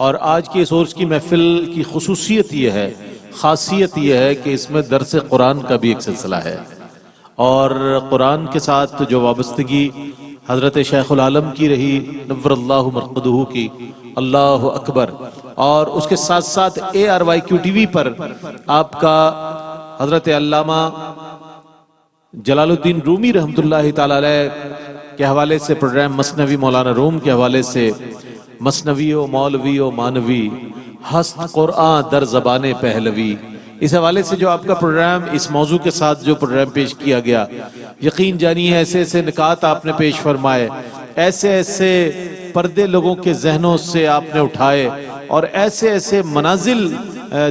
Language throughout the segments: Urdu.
اور آج کی اس عرس کی محفل کی خصوصیت یہ ہے، خاصیت یہ ہے کہ اس میں درس قرآن کا بھی ایک سلسلہ ہے، اور قرآن کے ساتھ جو وابستگی حضرت شیخ العالم کی رہی نور اللہ مرقدہ کی، اللہ اکبر، اور اس کے ساتھ ساتھ ARYQ TV پر آپ کا حضرت علامہ جلال الدین رومی رحمۃ اللہ تعالی علیہ کے حوالے سے پروگرام مثنوی مولانا روم کے حوالے سے مثنوی و مولوی و مانوی ہست قرآن در زبان پہلوی، اس حوالے سے جو آپ کا پروگرام اس موضوع کے ساتھ جو پروگرام پیش کیا گیا، یقین جانیے ایسے ایسے نکات آپ نے پیش فرمائے، ایسے ایسے پردے لوگوں کے ذہنوں سے آپ نے اٹھائے، اور ایسے ایسے منازل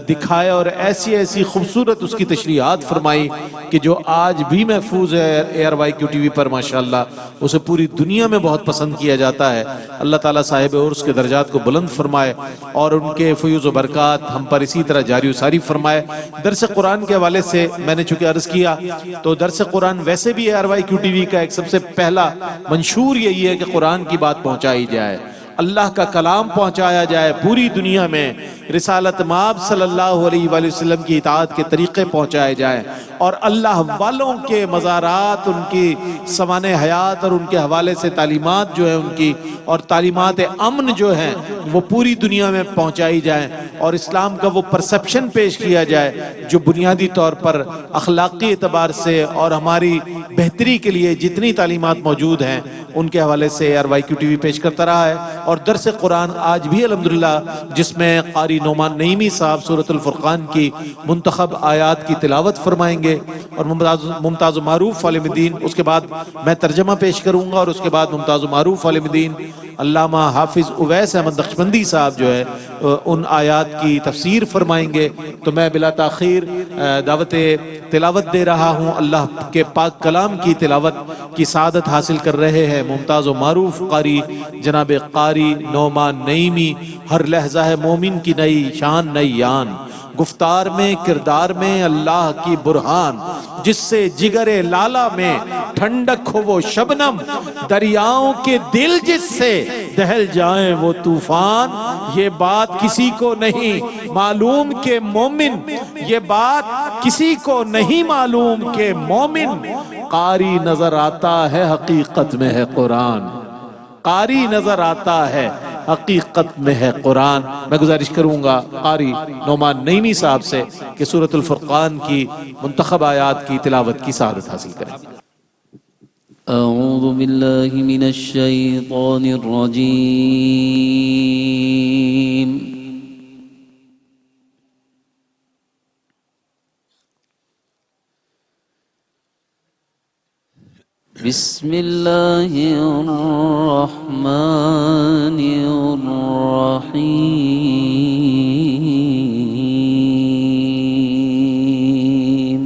دکھائے، اور ایسی ایسی خوبصورت اس کی تشریحات فرمائی کہ جو آج بھی محفوظ ہے ARYQ TV پر ماشاءاللہ، اسے پوری دنیا میں بہت پسند کیا جاتا ہے۔ اللہ تعالیٰ صاحب عرس کے درجات کو بلند فرمائے اور ان کے فیوز و برکات ہم پر اسی طرح جاری و ساری فرمائے۔ درس قرآن کے حوالے سے میں نے چونکہ عرض کیا تو درس قرآن ویسے بھی ARYQ TV کا ایک سب سے پہلا منشور یہی ہے کہ قرآن کی بات پہنچائی جائے، اللہ کا کلام پہنچایا جائے پوری دنیا میں، رسالت مآب صلی اللہ علیہ وآلہ وسلم کی اطاعت کے طریقے پہنچائے جائیں، اور اللہ والوں کے مزارات، ان کی سوانح حیات اور ان کے حوالے سے تعلیمات جو ہیں ان کی، اور تعلیمات امن جو ہیں وہ پوری دنیا میں پہنچائی جائیں، اور اسلام کا وہ پرسپشن پیش کیا جائے جو بنیادی طور پر اخلاقی اعتبار سے اور ہماری بہتری کے لیے جتنی تعلیمات موجود ہیں ان کے حوالے سے ARYQ TV پیش کرتا رہا ہے۔ اور درس قرآن آج بھی الحمدللہ، جس میں قاری نعمان نعیمی صاحب سورۃ الفرقان کی منتخب آیات کی تلاوت فرمائیں گے، اور ممتاز و معروف عالم دین، اس کے بعد میں ترجمہ پیش کروں گا، اور اس کے بعد ممتاز و معروف عالم دین علامہ حافظ اویس احمد نقشبندی صاحب جو ہے ان آیات کی تفسیر فرمائیں گے۔ تو میں بلا تاخیر دعوت تلاوت دے رہا ہوں، اللہ کے پاک کلام کی تلاوت کی سعادت حاصل کر رہے ہیں ممتاز و معروف قاری جناب قاری نعمان نعیمی۔ ہر لحظہ ہے مومن کی نئی شان نئی یان، گفتار میں کردار میں اللہ کی برہان، جس سے جگر لالا میں ٹھنڈک ہو وہ شبنم، دریاؤں کے دل جس سے دہل جائیں وہ طوفان، یہ بات کسی کو نہیں معلوم کہ مومن، یہ بات کسی کو نہیں معلوم کہ مومن، قاری نظر آتا ہے حقیقت میں ہے قرآن، قاری نظر آتا ہے حقیقت میں ہے قرآن۔ میں گزارش کروں گا قاری نعمان نعیمی صاحب سے کہ سورۃ الفرقان کی منتخب آیات کی تلاوت کی سعادت حاصل کریں۔ اعوذ باللہ من الشیطان الرجیم، بسم اللہ الرحمن الرحیم،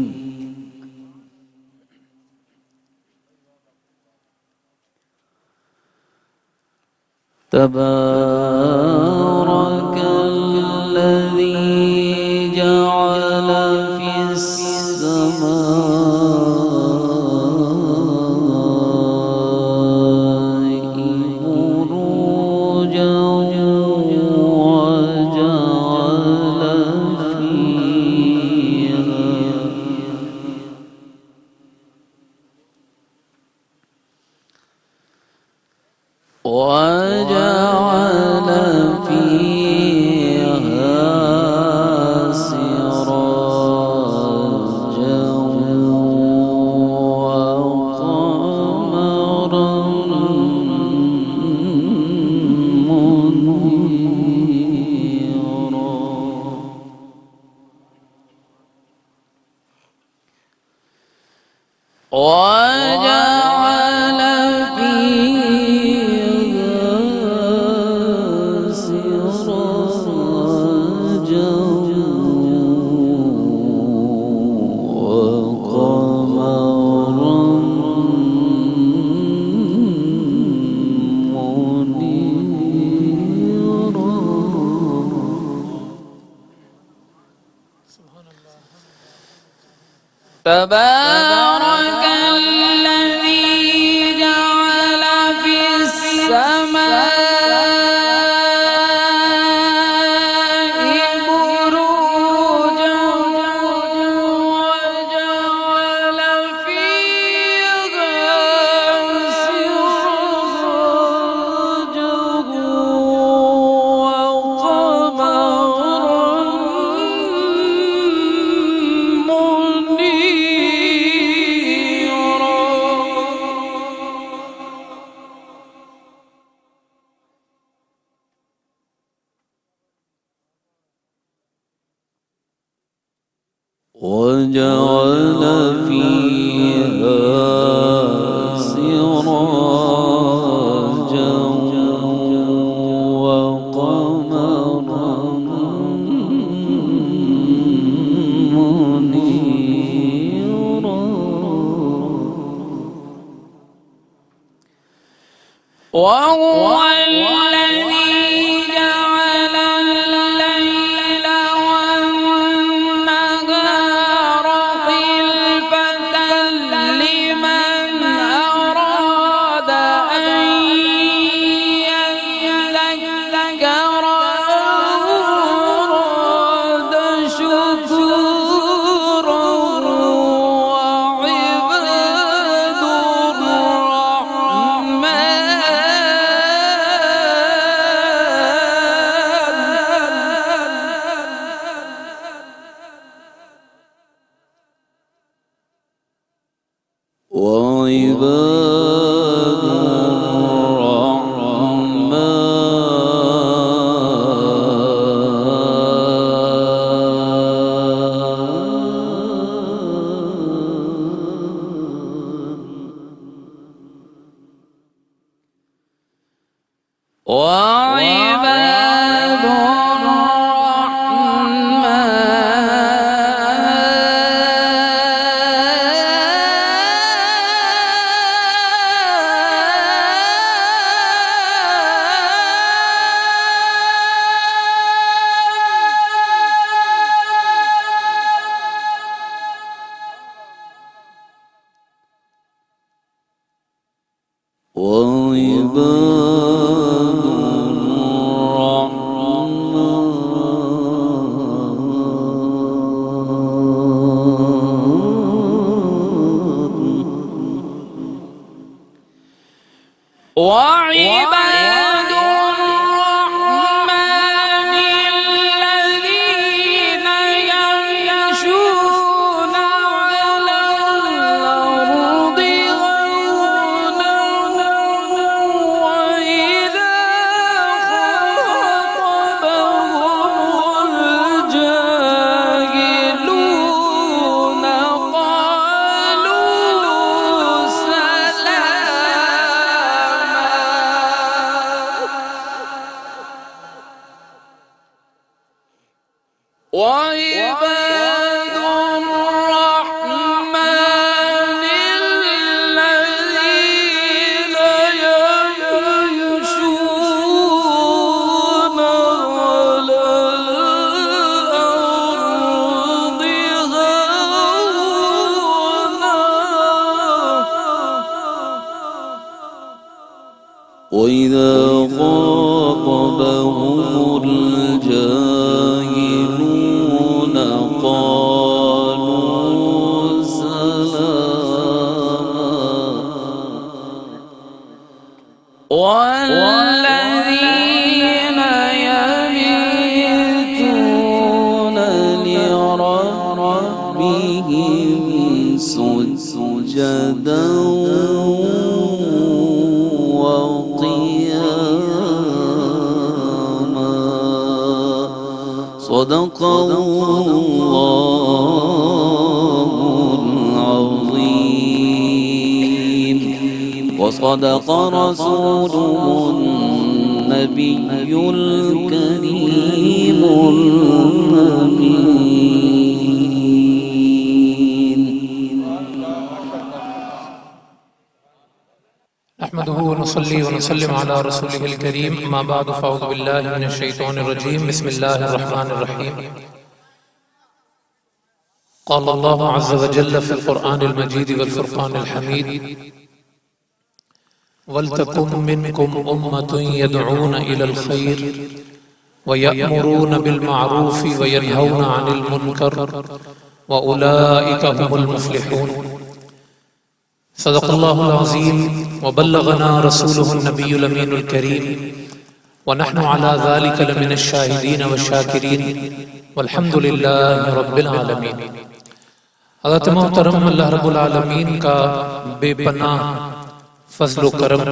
تبارک الذی جعل فی السماء بروجا وجعل فيها سراجا وقمرا منيرا، وجعل فيها سراجا وقمرا منيرا، تبارك الذي جعل في السماء وجعل فيها سراجا وقمرا منيرا وهو الذي جعل الليل والنهار خلفة لمن أراد أن يذكر أو أراد شكورا وعباد وعباد الرحمن الذين يمشون على الأرض هونا وإذا خاطبهم الجاهلون قالوا سلاما. وعباد الرحمن الذين يمشون على الأرض هونا وإذا خاطبهم الجاهلون قالوا سلاما. والذين يبيتون لربهم سجدا وقياما. صدق الله العظيم وصدق رسوله النبي الكريم الأمين. نحمده ونصلي ونسلم على رسوله الكريم. أما بعد فأعوذ بالله من الشيطان الرجيم. بسم الله الرحمن الرحيم. قال الله عز وجل في القرآن المجيد والفرقان الحميد: ولتكن منكم أمة يدعون إلى الخير ويأمرون بالمعروف وينهون عن المنكر وأولئك هم المفلحون. صدق الله العظيم وبلغنا رسوله النبي الأمين الكريم ونحن على ذلك لمن الشاهدين والشاكرين والحمد لله رب العالمين. حضرت محترم اللہ رب العالمین کا بے پناہ فضل و کرم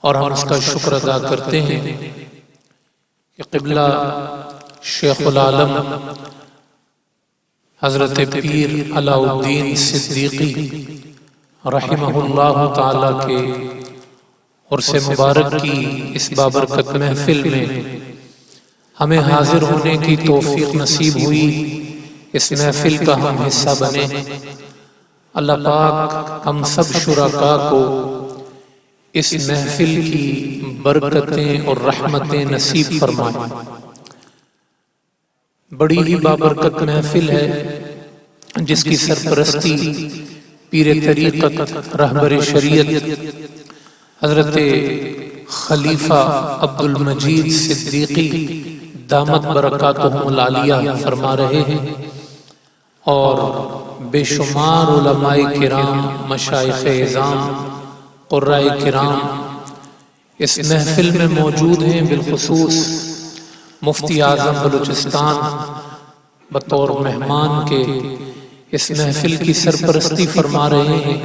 اور ہم اس کا شکر ادا کرتے ہیں کہ قبلہ شیخ العالم حضرت پیر علاء الدین صدیقی رحمہ اللہ تعالیٰ کے عرس مبارک کی اس بابرکت محفل میں ہمیں حاضر ہونے کی توفیق نصیب ہوئی، اس محفل کا ہم حصہ بنے۔ اللہ پاک ہم سب شرکاء کو اس محفل کی برکتیں اور رحمتیں نصیب فرمائے۔ بڑی ہی بابرکت محفل ہے جس کی سرپرستی پیر طریقت رہبر شریعت حضرت خلیفہ عبد المجید صدیقی دامت برکاتہم العالیہ فرما رہے ہیں، اور بے شمار علماء کرام، مشائخ اعظام، قرائے کرام اس محفل میں موجود ہیں۔ بالخصوص مفتی اعظم بلوچستان بطور مہمان کے اس محفل کی سرپرستی فرما رہے ہیں۔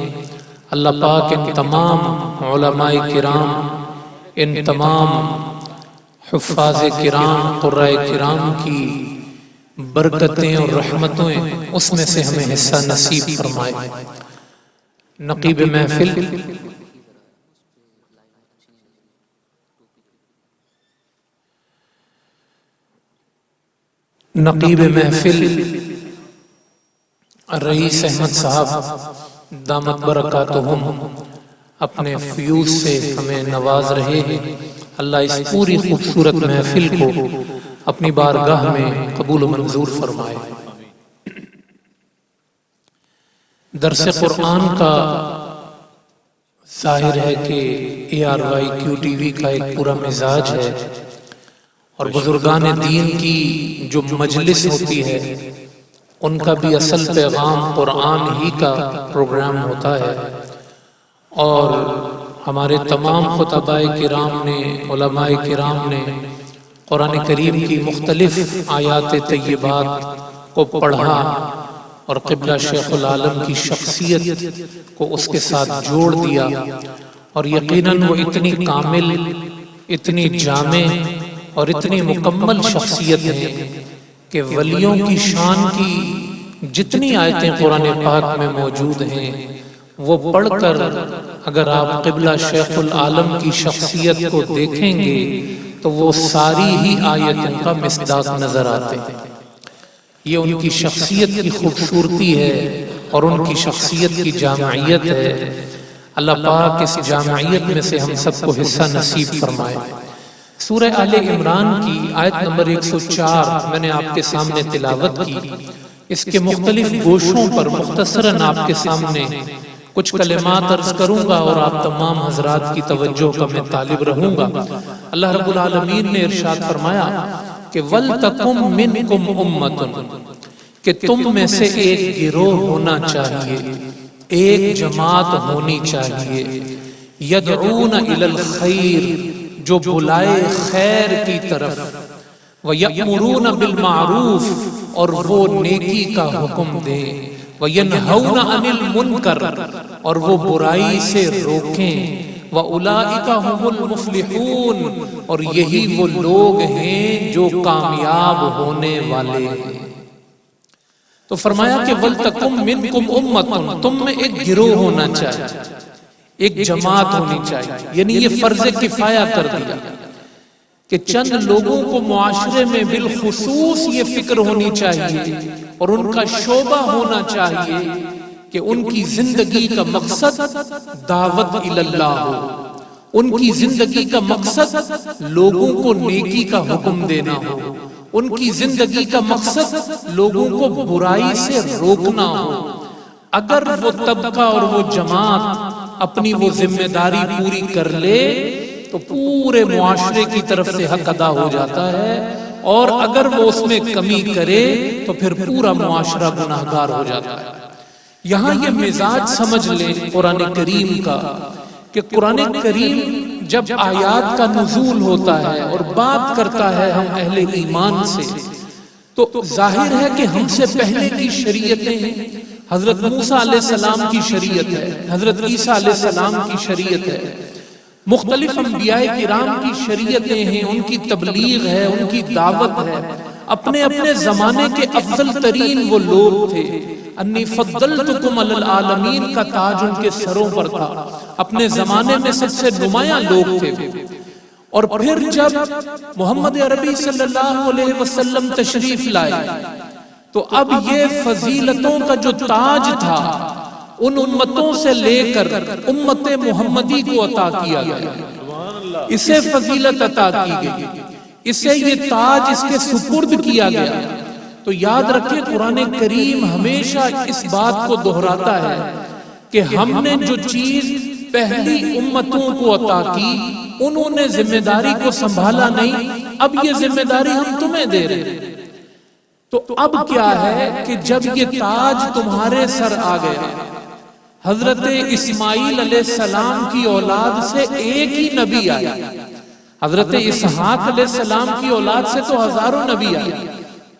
اللہ پاک ان تمام علماء کرام، ان تمام حفاظ کرام، قرائے کرام کی برکتیں اور رحمتیں اس میں سے ہمیں حصہ نصیب فرمائے۔ نقیب محفل رئیس احمد صاحب دامت برکاتہم اپنے فیوز سے ہمیں نواز رہے ہیں۔ اللہ اس پوری خوبصورت محفل کو اپنی بارگاہ میں قبول و منظور فرمائے۔ درس قرآن کا ظاہر ہے کہ ARYQTV کا ایک پورا مزاج ہے، اور بزرگان دین کی جو مجلس ہوتی ہے ان کا بھی اصل پیغام قرآن ہی کا پروگرام ہوتا ہے، اور ہمارے تمام خطباء کرام نے، علماء کرام نے قرآن کریم کی مختلف آیات طیبات کو پڑھا اور قبلہ شیخ العالم کی شخصیت کو اس کے ساتھ جوڑ دیا، اور یقیناً وہ اتنی کامل، اتنی جامع اور اتنی مکمل شخصیت ہے کہ ولیوں کی شان کی جتنی آیتیں قرآن پاک میں موجود ہیں وہ پڑھ کر اگر آپ قبلہ شیخ العالم کی شخصیت کو دیکھیں گے تو وہ ساری ہی آیتوں کا مصداق نظر آتے ہیں۔ یہ ان کی شخصیت کی خوبصورتی ہے اور ان کی شخصیت کی جامعیت ہے۔ اللہ پاک اس جامعیت میں سے ہم سب کو حصہ نصیب فرمائے۔ سورہ آل عمران کی آیت نمبر 104 میں نے آپ کے سامنے تلاوت کی۔ اس کے مختلف گوشوں پر مختصراً آپ کے سامنے کچھ کلمات عرض کروں گا، اور آپ تمام حضرات کی توجہ کا میں طالب رہوں گا۔ اللہ رب العالمین نے ارشاد فرمایا کہ وَلْتَكُمْ مِنْكُمْ أُمَّةٌ، کہ تم میں سے ایک گروہ ہونا چاہیے، ایک جماعت ہونی چاہیے، يَدْعُونَ إِلَى الْخَيْرِ، جو بلائے خیر کی طرف، وَيَأْمُرُونَ بِالْمَعْرُوفِ، اور وہ نیکی کا حکم دیں، وَيَنْهَوْنَ عَنِ الْمُنْكَرِ، اور وہ برائی سے روکیں، وَأُولَئِكَ هُمُ الْمُفْلِحُونَ، اور یہی وہ لوگ ہیں جو کامیاب ہونے والے ہیں۔ تو فرمایا کہ وَلْتَكُمْ مِنْكُمْ أُمَّةٌ، تم میں ایک گروہ ہونا چاہیے، ایک جماعت ہونی چاہیے، یعنی یہ فرض کفایہ کر دیا کہ چند لوگوں کو معاشرے میں بالخصوص یہ فکر ہونی چاہیے اور ان کا شعبہ ہونا چاہیے کہ ان کی زندگی کا مقصد دعوت اللہ ہو، ان کی زندگی کا مقصد لوگوں کو نیکی کا حکم دینا ہو، ان کی زندگی کا مقصد لوگوں کو برائی سے روکنا ہو۔ اگر وہ طبقہ اور وہ جماعت اپنی وہ ذمہ داری پوری کر لے تو پورے معاشرے کی طرف سے حق ادا ہو جاتا ہے، اور اگر وہ اس میں کمی کرے تو پھر پورا معاشرہ گناہگار ہو جاتا ہے۔ یہاں یہ مزاج سمجھ لیں قرآن کریم کا کہ قرآن کریم جب آیات کا نزول ہوتا ہے اور بات کرتا ہے ہم اہل ایمان سے، تو ظاہر ہے کہ ہم سے پہلے کی شریعتیں ہیں، حضرت موسیٰ علیہ السلام کی شریعت ہے، حضرت عیسیٰ علیہ السلام کی شریعت ہے، مختلف انبیاء کرام کی شریعتیں ہیں، ان کی تبلیغ ہے، ان کی دعوت ہے۔ اپنے اپنے زمانے کے افضل ترین وہ لوگ تھے. انی فضلتکم علی العالمین کا تاج ان کے سروں پر تھا. اپنے زمانے میں سب سے نمایاں لوگ تھے. اور پھر جب محمد عربی صلی اللہ علیہ وسلم تشریف لائے تو اب یہ فضیلتوں کا جو تاج تھا ان امتوں سے لے کر امت محمدی کو عطا کیا گیا. اسے فضیلت عطا کی گئی, اسے یہ تاج اس کے سپرد کیا گیا. تو یاد رکھیں قرآن کریم ہمیشہ اس بات کو دہراتا ہے کہ ہم نے جو چیز پہلی امتوں کو عطا کی انہوں نے ذمہ داری کو سنبھالا نہیں, اب یہ ذمہ داری ہم تمہیں دے رہے ہیں. تو اب کیا ہے کہ جب یہ تاج تمہارے سر آ گیا, حضرت اسماعیل علیہ السلام کی اولاد سے ایک ہی نبی آیا, حضرت اسحاق علیہ السلام کی اولاد سے تو ہزاروں نبی آئے,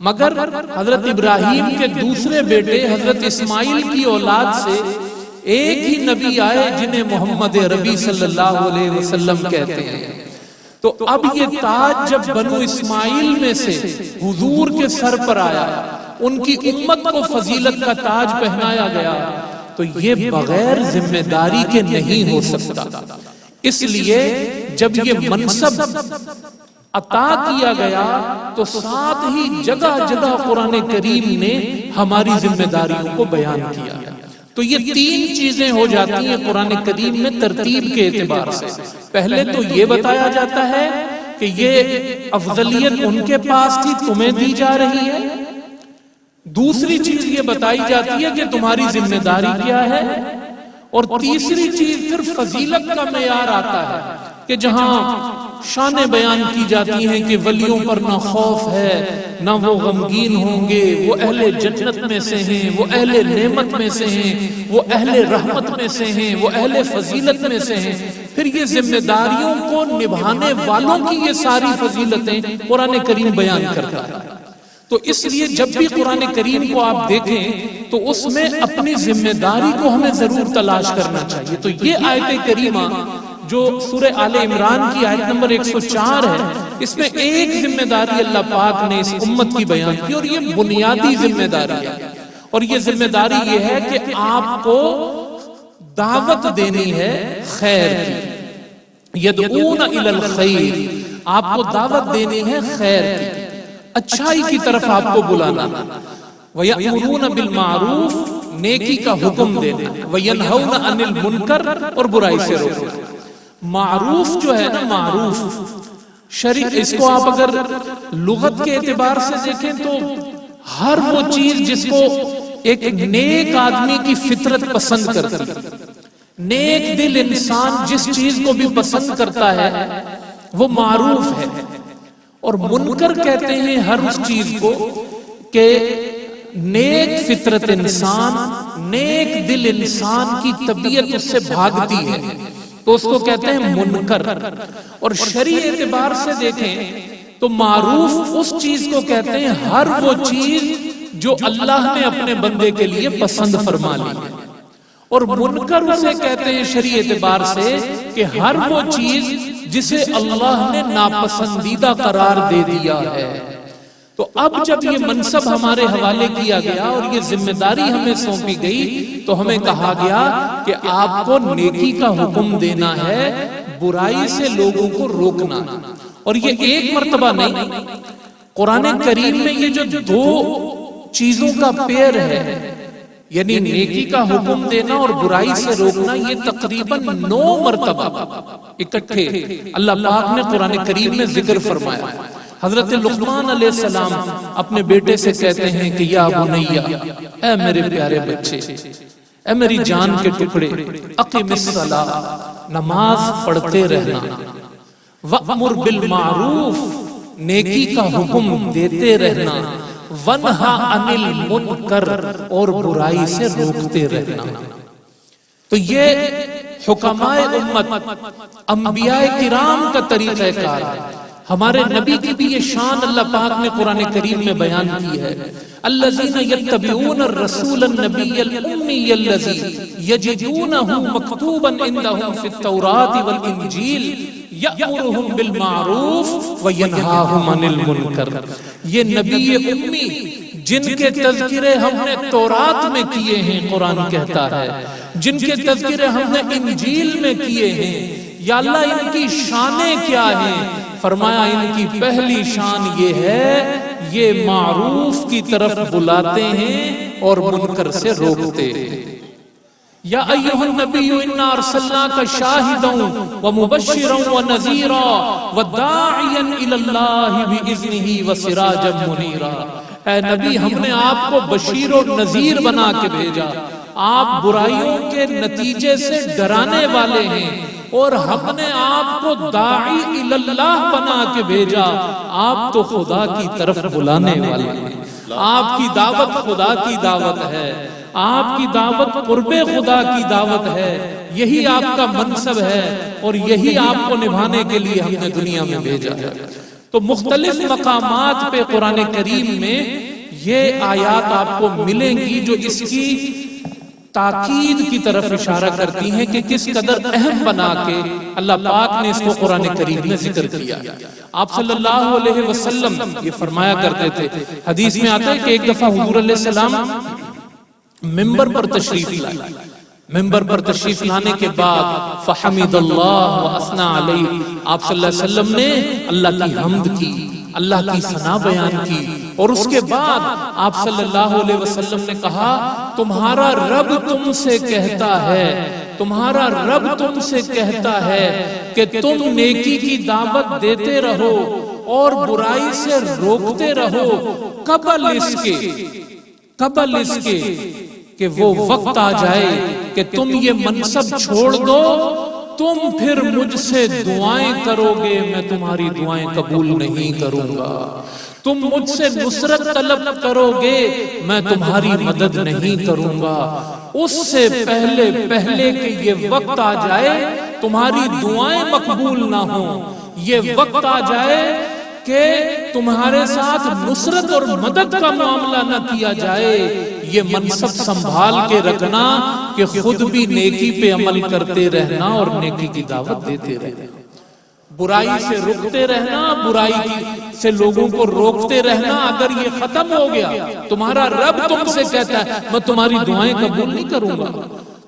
مگر حضرت ابراہیم کے دوسرے بیٹے حضرت اسماعیل کی اولاد سے ایک ہی نبی آئے جنہیں محمد عربی صلی اللہ علیہ وسلم کہتے ہیں. تو اب یہ تاج جب بنو اسماعیل میں سے حضور کے سر پر آیا, ان کی امت کو فضیلت کا تاج پہنایا گیا, تو یہ بغیر ذمہ داری کے نہیں ہو سکتا. اس لیے جب یہ منصب عطا کیا گیا تو ساتھ ہی جگہ جگہ قرآن کریم نے ہماری ذمہ داریوں کو بیان کیا. تو یہ تین چیزیں ہو جاتی ہیں قرآن کریم میں ترتیب کے اعتبار سے. پہلے تو یہ بتایا جاتا ہے کہ یہ افضلیت ان کے پاس تھی, تمہیں دی جا رہی ہے. دوسری چیز یہ بتائی جاتی ہے کہ تمہاری ذمہ داری کیا ہے. اور تیسری چیز پھر فضیلت کا معیار آتا ہے کہ جہاں شانیں بیان کی جاتی ہیں کہ ولیوں پر نہ خوف ہے, نہ وہ غمگین ہوں گے, وہ اہل جنت میں سے ہیں, وہ اہل نعمت میں سے ہیں, وہ اہل رحمت میں سے ہیں, وہ اہل فضیلت میں سے ہیں. پھر یہ ذمہ داریوں کو نبھانے والوں کی یہ ساری فضیلتیں قرآن کریم بیان کرتا ہے. تو اس لیے جب بھی قرآن کریم کو آپ دیکھیں تو اس میں اپنی ذمہ داری کو ہمیں ضرور تلاش کرنا چاہیے. تو یہ آیت کریمہ جو سورہ آل عمران کی آیت نمبر 104 ہے, اس میں ایک ذمہ داری اللہ پاک نے اس امت کی بیان کی, اور یہ بنیادی ذمہ داری ہے. اور یہ ذمہ داری یہ ہے کہ آپ کو دعوت دینی ہے خیر کی. یدعون الی الخیر, آپ کو دعوت دینی ہے خیر کی, اچھائی کی طرف آپ کو بلانا. وَيَأْمُرُونَ بِالْمَعْرُوفِ, نیکی کا حکم دینا. وَيَنْهَوْنَ عَنِ الْمُنْكَرِ, اور برائی سے روکنا. معروف جو ہے نا, معروف شریع, اس کو آپ اگر لغت کے اعتبار سے دیکھیں تو ہر وہ چیز جس کو ایک نیک آدمی کی فطرت پسند کرتی ہے, نیک دل انسان جس چیز کو بھی پسند کرتا ہے وہ معروف ہے. اور منکر کہتے ہیں ہر اس چیز کو کہ نیک فطرت انسان, نیک دل انسان کی طبیعت اس سے بھاگتی ہے, تو اس کو کہتے ہیں منکر. اور شرعی اعتبار سے دیکھیں تو معروف اس چیز کو کہتے ہیں ہر وہ چیز جو اللہ نے اپنے بندے کے لیے پسند فرما لی ہے. اور منکر اسے کہتے ہیں شرعی اعتبار سے کہ ہر وہ چیز جسے اللہ نے ناپسندیدہ قرار دے دیا ہے. تو اب جب یہ منصب ہمارے حوالے کیا گیا اور یہ ذمہ داری ہمیں سونپی گئی تو ہمیں کہا گیا کہ آپ کو نیکی کا حکم دینا ہے, برائی سے لوگوں کو روکنا. اور یہ ایک مرتبہ نہیں, قرآن کریم میں یہ جو دو چیزوں کا پیر ہے, یعنی نیکی کا حکم دینا اور برائی سے روکنا, یہ تقریباً 9 مرتبہ اکٹھے اللہ پاک نے قرآن کریم میں ذکر فرمایا. حضرت لقمان علیہ السلام اپنے بیٹے سے کہتے ہیں کہ یا بنیا, اے میرے پیارے بچے, اے میری جان کے ٹکڑے, اقم الصلاۃ, نماز پڑھتے رہنا, وأمر بالمعروف, نیکی کا حکم دیتے رہنا, ونہا عن المنکر, اور برائی سے روکتے رہنا. تو یہ حکماء امت, انبیاء کرام کا طریقہ کار ہے. ہمارے نبی کی بھی یہ شان اللہ پاک نے قرآن کریم میں بیان کی ہے. الذین یتبعون الرسول النبی الامی الذی یجدونہ مکتوبا عندہم فی التوراۃ والانجیل یأمرہم بالمعروف وینہاہم عن المنکر. یہ نبی امی جن کے تذکرے ہم نے تورات میں کیے ہیں، قرآن کہتا ہے، جن کے تذکرے ہم نے انجیل میں کیے ہیں، یا اللہ ان کی شانیں کیا ہیں؟ فرمایا ان کی پہلی شان یہ ہے، یہ معروف کی طرف بلاتے ہیں اور منکر سے روکتے ہیں. یا ایھا النبی انا ارسلناک شاہدا ومبشرا ونذیرا وداعیا الی اللہ باذنہ وسراجا منیرا. اے نبی، ہم نے آپ کو بشیر و نذیر بنا کے بھیجا، آپ برائیوں کے نتیجے سے ڈرانے والے ہیں، اور ہم نے آپ کو داعی الی اللہ بنا کے بھیجا، آپ تو خدا کی طرف بلانے والے ہیں. آپ کی دعوت خدا کی دعوت ہے، آپ کی دعوت قرب خدا کی دعوت ہے، یہی آپ کا منصب ہے اور یہی آپ کو نبھانے کے لیے ہم نے دنیا میں بھیجا ہے. تو مختلف مقامات پہ قرآن کریم میں یہ آیات آپ کو ملیں گی جو اس کی تاکید کی طرف اشارہ کرتی ہیں کہ کس قدر اہم بنا کے اللہ پاک نے اس کو قرآن کریم میں ذکر کیا. آپ صلی اللہ علیہ وسلم یہ فرمایا کرتے تھے، حدیث میں آتا ہے کہ ایک دفعہ حضور علیہ السلام ممبر پر تشریف لائے. ممبر پر تشریف لانے کے بعد فحمد اللہ واثنى علیہ، آپ صلی اللہ علیہ وسلم نے اللہ کی حمد کی، اللہ کی ثنا بیان کی، اور اس کے بعد آپ صلی اللہ علیہ وسلم نے کہا تمہارا رب تم سے کہتا ہے، تمہارا رب تم سے کہتا ہے کہ تم نیکی کی دعوت دیتے رہو اور برائی سے روکتے رہو، قبل اس کے کہ وہ وقت آ جائے کہ تم یہ منصب چھوڑ دو، تم پھر مجھ سے دعائیں کرو گے، میں تمہاری دعائیں قبول نہیں کروں گا. تم مجھ سے نصرت طلب کرو گے، میں تمہاری مدد نہیں کروں گا. اس سے پہلے کہ یہ وقت آ جائے تمہاری دعائیں مقبول نہ ہوں، یہ وقت آ جائے کہ تمہارے ساتھ نصرت اور مدد کا معاملہ نہ کیا جائے، یہ منصب سنبھال کے رکھنا کہ خود بھی نیکی پہ عمل کرتے رہنا اور نیکی کی دعوت دیتے رہنا، برائی سے رکتے رہنا، برائی سے لوگوں کو روکتے رہنا. اگر یہ ختم ہو گیا، تمہارا رب تم سے کہتا ہے میں تمہاری دعائیں قبول نہیں کروں گا،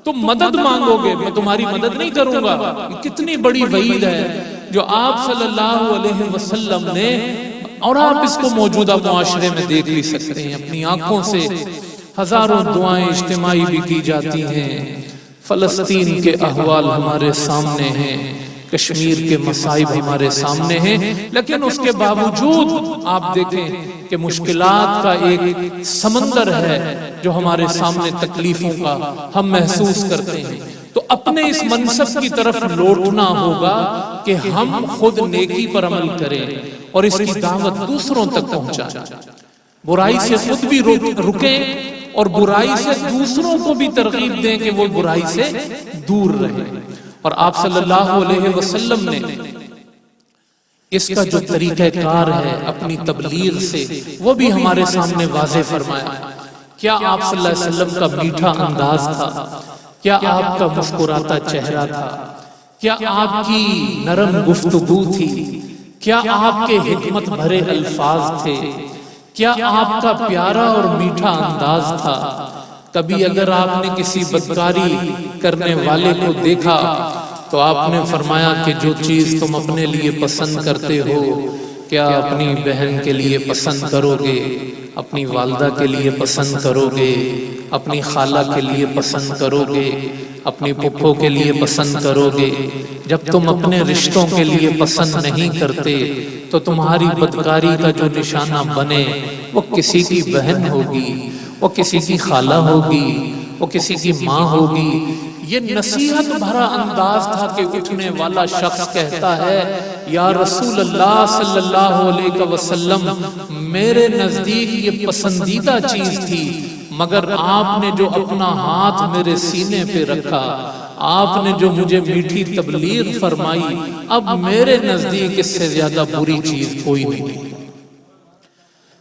تم مدد مانگو گے میں تمہاری مدد نہیں کروں گا. یہ کتنی بڑی وعید ہے جو آپ صلی اللہ علیہ وسلم نے، اور آپ اس کو موجودہ معاشرے میں دیکھ بھی سکتے ہیں اپنی آنکھوں سے. ہزاروں دعائیں اجتماعی بھی کی جاتی ہیں، فلسطین کے احوال ہمارے سامنے ہیں، کشمیر کے مصائب ہمارے سامنے ہیں، لیکن اس کے باوجود آپ دیکھیں کہ مشکلات کا ایک سمندر ہے جو ہمارے سامنے، تکلیفوں کا ہم محسوس کرتے ہیں. تو اپنے اس منصب کی طرف لوٹنا ہوگا کہ ہم خود نیکی پر عمل کریں اور اس کی دعوت دوسروں تک پہنچائیں، برائی سے خود بھی رکیں اور برائی سے دوسروں کو بھی ترغیب دیں کہ وہ برائی سے دور رہیں. اور آپ صلی اللہ علیہ وسلم نے اس کا جو طریقہ کار ہے اپنی تبلیغ سے وہ بھی ہمارے سامنے واضح فرمایا. کیا آپ صلی اللہ علیہ وسلم کا میٹھا انداز تھا؟ کیا آپ کا مسکراتا چہرہ تھا؟ کیا آپ کی نرم گفتگو تھی؟ کیا آپ کے حکمت بھرے الفاظ تھے؟ کیا آپ کا پیارا اور میٹھا انداز تھا؟ کبھی اگر آپ نے کسی بدکاری کرنے والے کو دیکھا تو آپ نے فرمایا کہ جو چیز تم اپنے لیے پسند کرتے ہو کیا اپنی بہن کے لیے پسند کرو گے، اپنی والدہ کے لیے پسند کرو گے، اپنی خالہ کے لیے پسند کرو گے، اپنی پھپھو کے لیے پسند کرو گے؟ جب تم اپنے رشتوں کے لیے پسند نہیں کرتے تو تمہاری بدکاری کا جو نشانہ بنے وہ کسی کی بہن ہوگی، وہ کسی کی خالہ ہوگی، وہ کسی کی ماں ہوگی. یہ نصیحت بھرا انداز تھا کہ اٹھنے والا شخص کہتا ہے یا رسول اللہ صلی اللہ علیہ وسلم، میرے نزدیک یہ پسندیدہ چیز تھی، مگر آپ نے جو اپنا ہاتھ میرے سینے پہ رکھا، آپ نے جو مجھے میٹھی تبلیغ فرمائی، اب میرے نزدیک اس سے زیادہ بری چیز کوئی نہیں.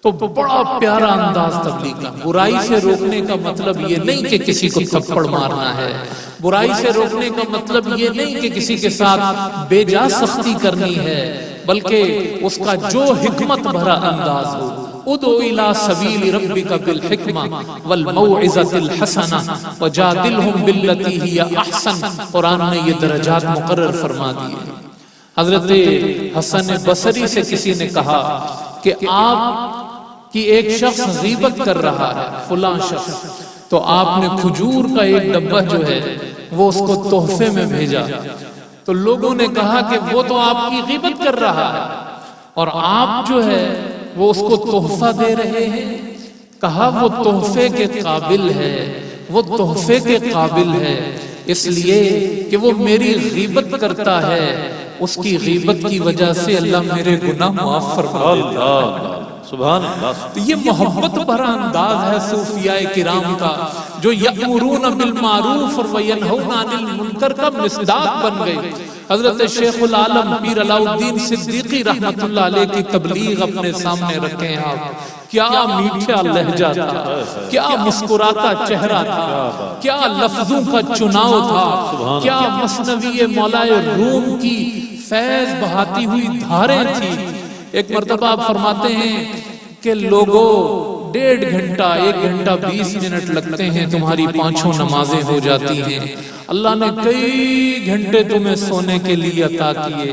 تو بڑا پیارا انداز تبلیغ کا. برائی سے روکنے کا مطلب یہ نہیں کہ کسی کو تھپڑ مارنا ہے، برائی سے روکنے کا مطلب یہ نہیں کہ کسی کے ساتھ بے جا سختی کرنی ہے، بلکہ اس کا جو حکمت بھرا انداز ہو. ادعو الی سبیل ربک بالحکمہ والموعظۃ الحسنہ وجادلہم باللتی ہی احسن. قرآن نے یہ درجات مقرر فرما دیے. حضرت حسن بصری سے کسی نے کہا کہ آپ کی ایک شخص غیبت کر رہا ہے، فلاں شخص، تو آپ نے کھجور کا ایک ڈبہ جو ہے وہ اس کو تحفے میں بھیجا. تو لوگوں نے کہا کہ وہ تو آپ کی غیبت کر رہا ہے اور آپ جو ہے وہ اس کو تحفہ دے رہے ہیں. کہا وہ تحفے کے قابل ہے، وہ تحفے کے قابل ہے، اس لیے کہ وہ میری غیبت کرتا ہے، اس کی غیبت کی وجہ سے اللہ میرے گناہ معاف فرما دیتا ہے. سبحان اللہ. تو یہ محبت بھرا انداز ہے صوفیاء کرام کا، جو یأمرون بالمعروف اور وینہون عن المنکر کا مصداق بن گئے. حضرت شیخ العالم پیر علاء الدین صدیقی رحمت اللہ علیہ کی تبلیغ اپنے سامنے رکھیں ہیں آپ. کیا میٹھا لہجہ تھا، کیا مسکراتا چہرہ تھا، کیا لفظوں کا چناؤ تھا، کیا مثنوی مولائے روم کی فیض بہاتی ہوئی دھاریں تھی. ایک مرتبہ آپ فرماتے ہیں کہ لوگوں 1.5 گھنٹہ 1 گھنٹہ 20 منٹ لگتے ہیں تمہاری 5 نمازیں ہو جاتی ہیں. اللہ نے کئی گھنٹے تمہیں سونے کے لیے عطا کیے،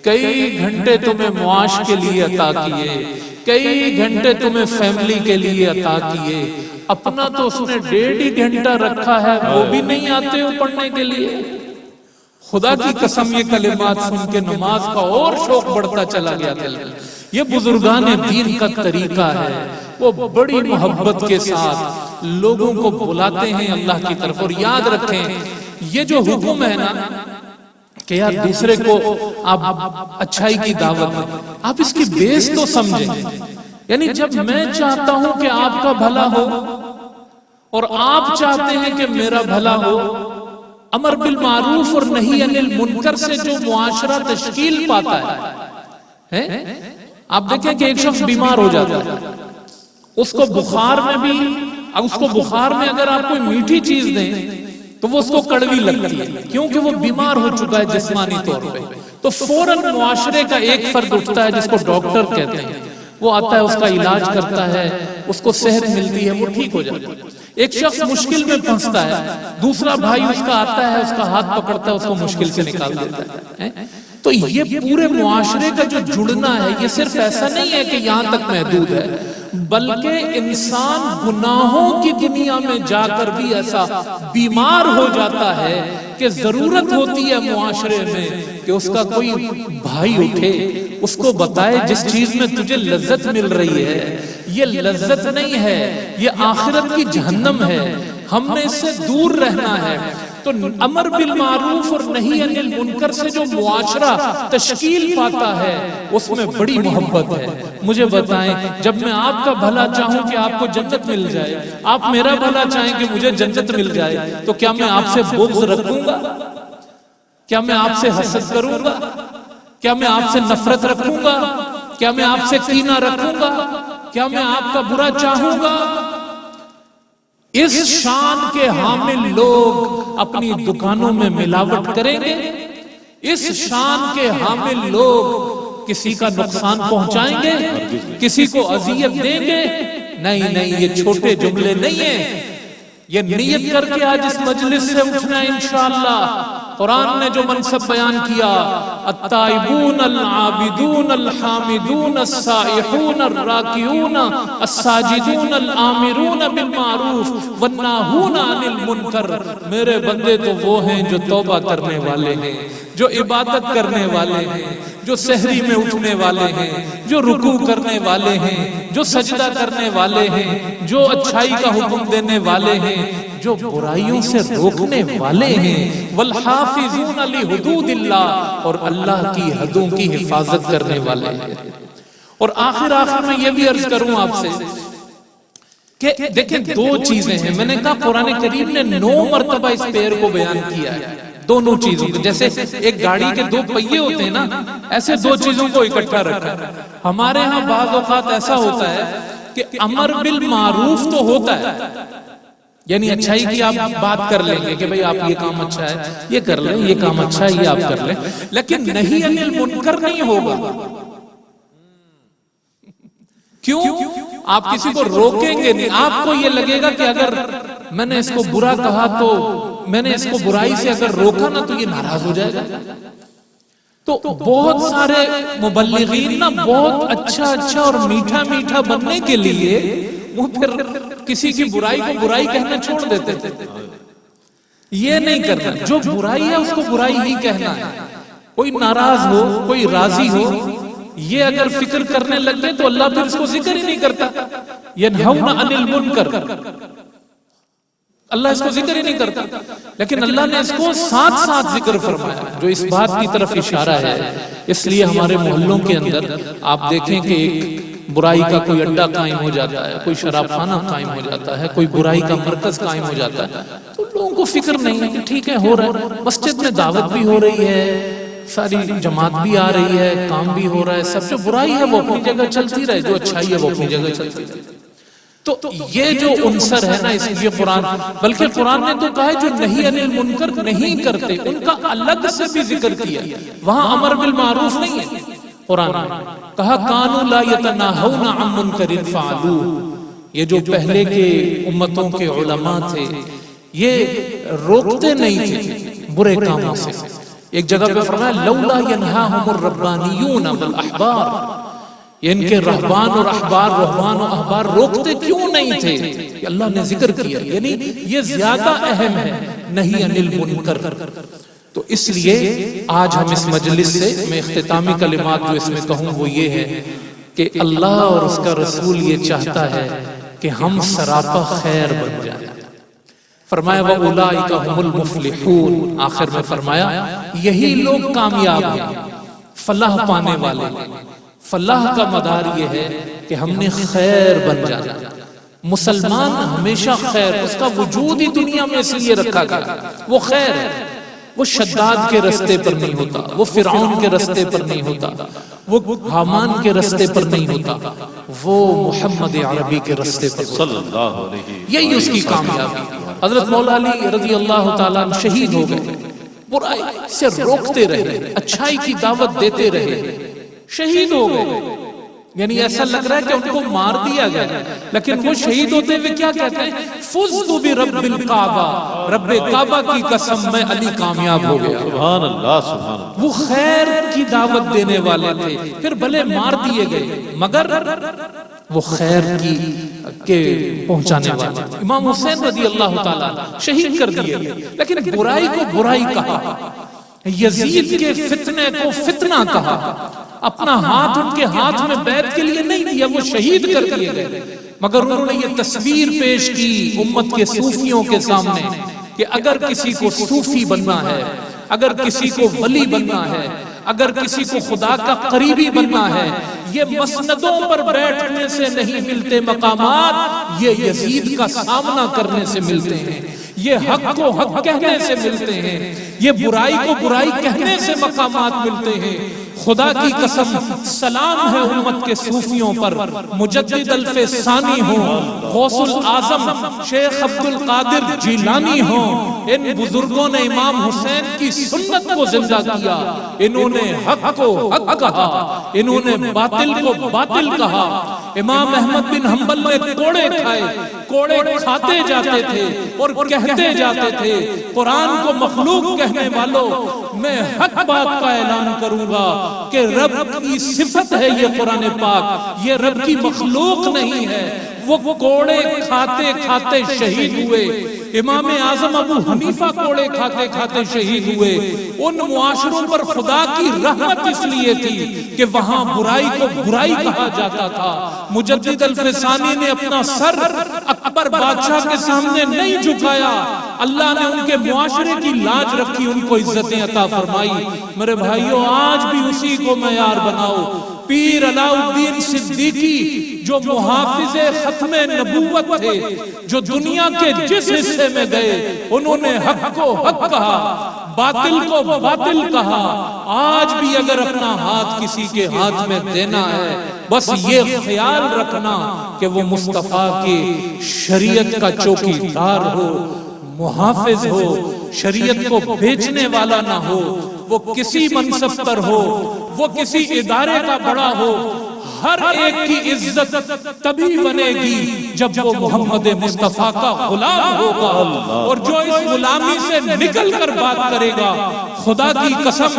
کئی گھنٹے تمہیں معاش کے لیے عطا کیے، کئی گھنٹے تمہیں فیملی کے لیے عطا کیے. اپنا تو اس نے 1.5 گھنٹہ رکھا ہے، وہ بھی نہیں آتے ہو پڑھنے کے لیے. خدا کی قسم یہ کلمات سن کے نماز کا اور شوق بڑھتا چلا گیا دل میں. یہ بزرگان دین کا طریقہ ہے، وہ بڑی محبت کے ساتھ لوگوں کو بلاتے ہیں اللہ کی طرف. اور یاد رکھیں یہ جو حکم ہے نا کہ یار دوسرے کو آپ اچھائی کی دعوت دیں، آپ اس کی بیس تو سمجھیں. یعنی جب میں چاہتا ہوں کہ آپ کا بھلا ہو اور آپ چاہتے ہیں کہ میرا بھلا ہو، امر بالمعروف اور نہی عن المنکر سے جو معاشرہ تشکیل پاتا ہے. آپ دیکھیں کہ ایک شخص بیمار ہو جاتا ہے، اس کو بخار میں اگر آپ کوئی میٹھی چیز دیں تو وہ اس کو کڑوی لگتی ہے، کیونکہ وہ بیمار ہو چکا ہے جسمانی طور پہ. تو فوراً معاشرے کا ایک فرد اٹھتا ہے جس کو ڈاکٹر کہتے ہیں، وہ آتا ہے، اس کا علاج کرتا ہے، اس کو صحت ملتی ہے، وہ ٹھیک ہو جاتا ہے. ایک شخص مشکل میں پھنستا ہے، دوسرا بھائی اس کا آتا ہے، اس کا ہاتھ پکڑتا ہے، اس کو مشکل سے نکال دیتا ہے. تو یہ پورے معاشرے کا جو جڑنا ہے یہ صرف ایسا نہیں ہے کہ یہاں تک محدود ہے، بلکہ انسان گناہوں کی دنیا میں جا کر بھی ایسا بیمار ہو جاتا ہے کہ ضرورت ہوتی ہے معاشرے میں کہ اس کا کوئی بھائی اٹھے، اس کو بتائے جس چیز میں تجھے لذت مل رہی ہے یہ لذت نہیں ہے، یہ آخرت کی جہنم ہے، ہم نے اس سے دور رہنا ہے. تو امر بالمعروف اور نہی عن المنکر سے جو معاشرہ تشکیل پاتا ہے اس میں بڑی محبت ہے. مجھے بتائیں جب میں آپ کا بھلا چاہوں کہ آپ کو جنت مل جائے، آپ میرا بھلا چاہیں کہ مجھے جنت مل جائے، تو کیا میں آپ سے بغض رکھوں گا؟ کیا میں آپ سے حسد کروں گا؟ کیا میں آپ سے نفرت رکھوں گا؟ کیا میں آپ سے کینہ رکھوں گا؟ کیا میں آپ کا برا چاہوں گا؟ اس شان کے حامل لوگ اپنی دکانوں میں ملاوٹ کریں گے، اس شان کے حامل لوگ کسی کا نقصان پہنچائیں گے، کسی کو اذیت دیں گے؟ نہیں، یہ چھوٹے جملے نہیں ہیں. یہ نیت کر کے آج اس مجلس سے اٹھنا ہے انشاءاللہ. قرآن نے جو منصب بیان کیا، التائبون العابدون الحامدون السائحون الراکعون الساجدون الآمرون بالمعروف والناہون عن المنکر. میرے بندے تو وہ ہیں جو توبہ کرنے والے ہیں، جو عبادت کرنے والے ہیں، جو سحری میں اٹھنے والے ہیں، جو رکوع کرنے والے ہیں، جو سجدہ کرنے والے ہیں، جو اچھائی کا حکم دینے والے ہیں، جو برائیوں سے روکنے والے ہیں، والحافظون لحدود اللہ، اور اللہ کی حدوں کی حفاظت کرنے والے ہیں. اور آخر میں یہ بھی عرض کروں آپ سے کہ دیکھیں 2 چیزیں ہیں. میں نے کہا قرآن کریم نے 9 مرتبہ اس پیر کو بیان کیا ہے، دونوں چیزوں کو. جیسے ایک گاڑی کے 2 پہیے ہوتے ہیں نا، ایسے 2 چیزوں کو اکٹھا رکھا. ہمارے ہاں بعض اوقات ایسا ہوتا ہے کہ امر بالمعروف تو ہوتا ہے یعنی اچھائی کی آپ بات کر لیں گے کہ بھئی آپ یہ کام اچھا ہے یہ کر لیں، یہ کام اچھا ہے یہ آپ کر لیں، لیکن نہی عن المنکر نہیں ہوگا۔ کیوں؟ آپ کسی کو روکیں گے نہیں، آپ کو یہ لگے گا کہ اگر میں نے اس کو برا کہا تو میں نے اس کو برائی سے اگر روکا نا تو یہ ناراض ہو جائے گا۔ تو بہت سارے مبلغین نا بہت اچھا اور میٹھا بننے کے لیے وہ پھر کسی کی برائی کو برائی کہنا چھوڑ دیتے تھے۔ یہ نہیں کرنا، جو برائی ہے اس کو برائی ہی کہنا ہے۔ کوئی ناراض ہو کوئی راضی ہو، یہ اگر فکر کرنے لگ گئے تو اللہ پھر اس کو ذکر ہی نہیں کرتا۔ ینہون عن المنکر، اللہ اس کو ذکر ہی نہیں کرتا، لیکن اللہ نے اس کو ساتھ ساتھ ذکر فرمایا، جو اس بات کی طرف اشارہ ہے۔ اس لیے ہمارے محلوں کے اندر آپ دیکھیں کہ ایک برائی کا کوئی اڈا قائم ہو جاتا ہے، کوئی شراب خانہ قائم ہو جاتا ہے، کوئی برائی کا مرکز قائم ہو جاتا ہے، تو لوگوں کو فکر نہیں ہے کہ ٹھیک ہے ہو رہا ہے، مسجد میں دعوت بھی ہو رہی ہے، ساری جماعت بھی آ رہی ہے، کام بھی ہو رہا ہے، سب جو برائی ہے وہ اپنی جگہ چلتی رہے، جو اچھائی ہے وہ اپنی جگہ چلتی رہے۔ تو یہ جو عنصر ہے نا، اس لیے قرآن، بلکہ قرآن نے تو کہا ہے جو نہی عن المنکر نہیں کرتے ان کا الگ سے بھی ذکر کیا، وہاں امر بالمعروف نہیں ہے۔ قرآن نے کہا کانوا لا یتناہون عن منکر فعلوہ، یہ جو پہلے کے امتوں کے علماء تھے یہ روکتے نہیں تھے برے کاموں سے۔ ایک جگہ پہ فرمایا لولا ینہاہم الربانیون والاحبار، ان کے رہبان اور احبار روکتے کیوں نہیں تھے؟ کہ اللہ نے ذکر کیا، یعنی یہ زیادہ اہم ہے نہی عن المنکر۔ تو اس لیے آج ہم اس مجلس سے میں اختتامی کلمات جو اس میں کہوں وہ یہ ہے کہ اللہ اور اس کا رسول یہ چاہتا ہے کہ ہم سراپا خیر بن جائیں۔ فرمایا وَأُولَئِكَ هُمُ الْمُفْلِحُونَ، آخر میں فرمایا یہی لوگ کامیاب ہیں، فلاح پانے والے ہیں۔ فلاح کا مدار یہ ہے کہ ہم نے خیر بن جانا۔ مسلمان ہمیشہ خیر، اس کا وجود ہی دنیا میں اس لیے رکھا گیا، وہ خیر ہے۔ وہ شداد کے رستے پر نہیں ہوتا، وہ فرعون کے رستے پر نہیں ہوتا، وہ حامان کے رستے پر نہیں ہوتا، وہ محمد عربی کے رستے پر ہوتا۔ صلی اللہ علیہ وسلم، یہی اس کی کامیابی۔ حضرت مولا علی رضی اللہ تعالیٰ عنہ شہید ہو گئے، برائی سے روکتے رہے، اچھائی کی دعوت دیتے رہے، شہید ہو گئے۔ یعنی ایسا لگ رہا ہے کہ ان کو مار دیا گیا، لیکن وہ شہید ہوتے ہوئے کیا کہتے ہیں؟ فزت برب الکعبہ، رب کعبہ کی قسم میں علی کامیاب ہو گیا۔ سبحان اللہ سبحان اللہ۔ وہ خیر کی دعوت دینے والے تھے، پھر بھلے مار دیے گئے مگر وہ خیر کے پہنچانے والے۔ امام حسین رضی اللہ تعالیٰ شہید کر دیے گئے، لیکن برائی کو برائی کہا، یزید کے فتنے کو فتنہ کہا، اپنا ہاتھ ان کے ہاتھ میں بیعت کے لیے نہیں دیا، وہ شہید کر دیے گئے۔ مگر انہوں نے یہ تصویر پیش کی امت کے صوفیوں کے سامنے کہ اگر کسی کو صوفی بننا ہے، اگر کسی کو ولی بننا ہے، اگر کسی کو خدا کا قریبی بننا ہے، یہ مسندوں پر بیٹھنے سے نہیں ملتے مقامات، یہ یزید کا سامنا کرنے سے ملتے ہیں، یہ حق کو حق کہنے سے ملتے ہیں، یہ برائی کو برائی کہنے سے مقامات ملتے ہیں۔ خدا کی قسم سلام ہے امت کے صوفیوں پر، مجدد الف ثانی ہوں، غوث العظم شیخ عبد القادر جیلانی ہوں، ان بزرگوں نے امام حسین کی سنت کو زندہ کیا، انہوں نے حق کو حق کہا، انہوں نے باطل کو باطل کہا۔ امام احمد بن حنبل نے کوڑے کھائے، کوڑے کھاتے جاتے تھے اور کہتے جاتے تھے قرآن کو مخلوق کہنے والوں، میں حق بات کا اعلان کروں گا کہ رب کی صفت ہے یہ قرآن پاک، یہ رب کی مخلوق نہیں ہے۔ وہ کوڑے کھاتے کھاتے شہید ہوئے۔ امام اعظم ابو حنیفہ کوڑے کھاتے کھاتے شہید ہوئے۔ ان معاشروں پر خدا کی رحمت اس لیے تھی کہ وہاں برائی کو برائی کہا جاتا تھا۔ مجدد الفسانی نے اپنا سر اکبر بادشاہ کے سامنے نہیں جھکایا، اللہ نے ان کے معاشرے کی لاج رکھی، ان کو عزتیں عطا فرمائی۔ میرے بھائیوں، آج بھی اسی کو معیار بناؤ، پیر علاء الدین صدیقی جو محافظ ختم نبوت تھے، جو دنیا کے جس حصے میں گئے انہوں نے حق کو حق کہا، باطل کو باطل کہا۔ آج بھی اگر اپنا ہاتھ کسی کے ہاتھ میں دینا ہے، بس یہ خیال رکھنا کہ وہ مصطفیٰ کی شریعت کا چوکی دار ہو، محافظ ہو، شریعت کو بیچنے والا نہ ہو، وہ کسی منصب پر ہو، وہ کسی ادارے کا بڑا ہو۔ ہر ایک کی عزت تبھی بنے گی جب وہ محمد مصطفیٰ کا غلام ہوگا، اور جو اس غلامی سے نکل کر بات کرے گا، خدا کی قسم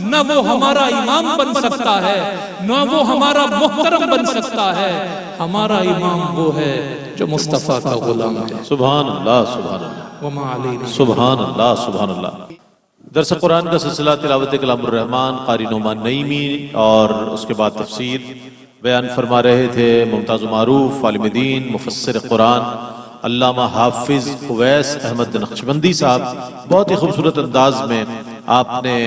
نہ وہ ہمارا امام بن سکتا ہے، نہ وہ ہمارا محترم بن سکتا ہے۔ ہمارا امام وہ ہے جو مصطفیٰ کا غلام ہے۔ سبحان اللہ، سبحان اللہ، وما علینا سبحان اللہ، سبحان اللہ۔ درس قرآن کا سلسلہ تلاوت کلام الرحمن، قاری نعمان نعیمی، اور اس کے بعد تفسیر بیان فرما رہے تھے ممتاز و معروف عالم دین مفسر قرآن علامہ حافظ اویس احمد نقشبندی صاحب۔ بہت ہی خوبصورت انداز میں آپ نے